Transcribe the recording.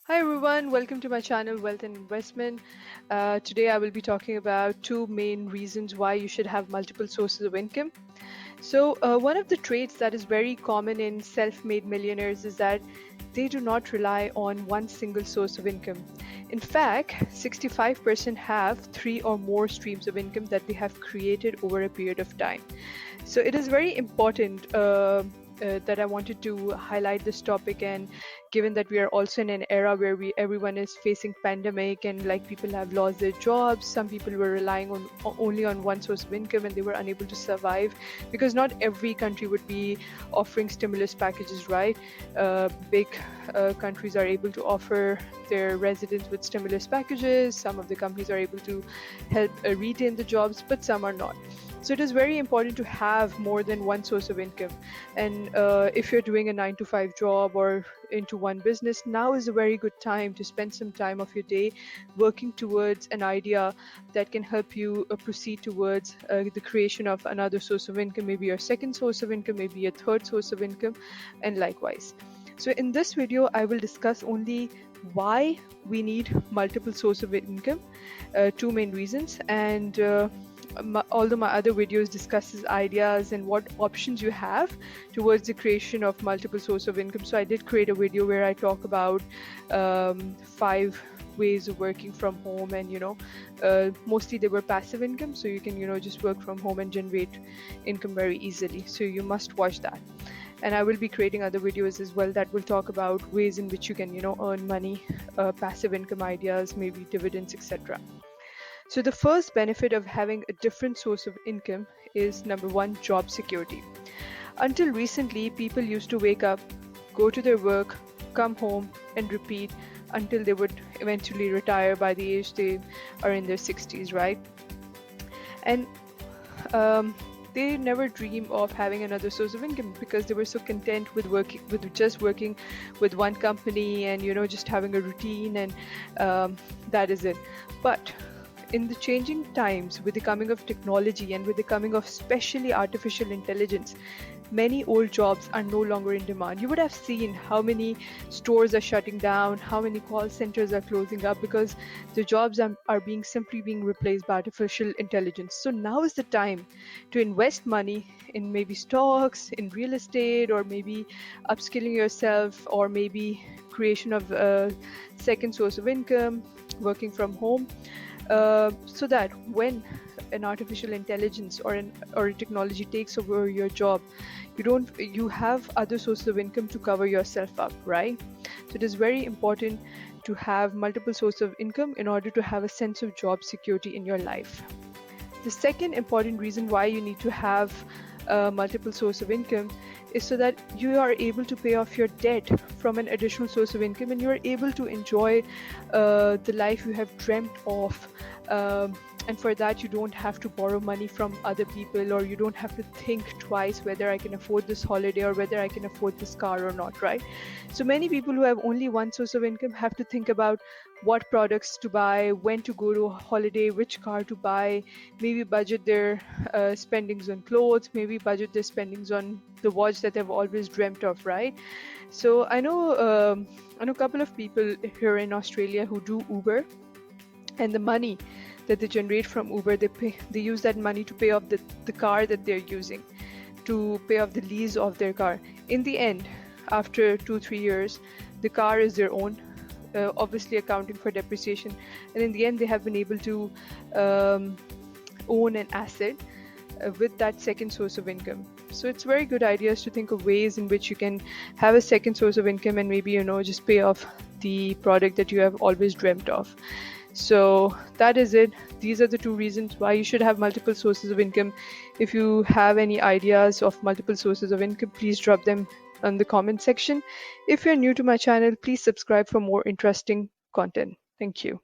Hi everyone, welcome to my channel Wealth and Investment. Today I will be talking about two main reasons why you should have multiple sources of income. One of the traits that is very common in self-made millionaires is that they do not rely on one single source of income. In fact, 65% have three or more streams of income that they have created over a period of time. So it is very important that I wanted to highlight this topic, and given that we are also in an era where we everyone is facing pandemic and like people have lost their jobs, some people were relying on only on one source of income and they were unable to survive because not every country would be offering stimulus packages, right? Big countries are able to offer their residents with stimulus packages. Some of the companies are able to help retain the jobs, but some are not. So it is very important to have more than one source of income. And if you're doing a 9 to 5 job or into one business, now is a very good time to spend some time of your day working towards an idea that can help you proceed towards the creation of another source of income, maybe your second source of income, maybe your third source of income, and likewise. So in this video, I will discuss only why we need multiple source of income, two main reasons, and although my other videos discusses ideas and what options you have towards the creation of multiple source of income. So I did create a video where I talk about 5 ways of working from home, and mostly they were passive income, so you can just work from home and generate income very easily. So you must watch that. And I will be creating other videos as well that will talk about ways in which you can earn money, passive income ideas, maybe dividends, etc. So the first benefit of having a different source of income is number one, job security. Until recently, people used to wake up, go to their work, come home, and repeat until they would eventually retire by the age they are in their 60s, right? And they never dream of having another source of income because they were so content with working with one company and just having a routine, and that is it. But in the changing times, with the coming of technology and with the coming of especially artificial intelligence, many old jobs are no longer in demand. You would have seen how many stores are shutting down, how many call centers are closing up because the jobs are simply being replaced by artificial intelligence. So now is the time to invest money in maybe stocks, in real estate, or maybe upskilling yourself, or maybe creation of a second source of income, working from home, so that when an artificial intelligence or a technology takes over your job, you have other sources of income to cover yourself up, right? So it is very important to have multiple sources of income in order to have a sense of job security in your life. The second important reason why you need to have a multiple source of income is so that you are able to pay off your debt from an additional source of income, and you are able to enjoy the life you have dreamt of. And for that, you don't have to borrow money from other people, or you don't have to think twice whether I can afford this holiday or whether I can afford this car or not, right? So many people who have only one source of income have to think about what products to buy, when to go to a holiday, which car to buy, maybe budget their spendings on clothes, maybe budget their spendings on the watch that they've always dreamt of, right? So I know a couple of people here in Australia who do Uber, and the money that they generate from Uber, they use that money to pay off the car that they're using, to pay off the lease of their car. In the end, after 2-3 years, the car is their own, obviously accounting for depreciation, and in the end they have been able to own an asset with that second source of income. So it's very good ideas to think of ways in which you can have a second source of income and maybe just pay off the product that you have always dreamt of. So that is it. These are the two reasons why you should have multiple sources of income. If you have any ideas of multiple sources of income, please drop them in the comment section. If you're new to my channel, please subscribe for more interesting content. Thank you.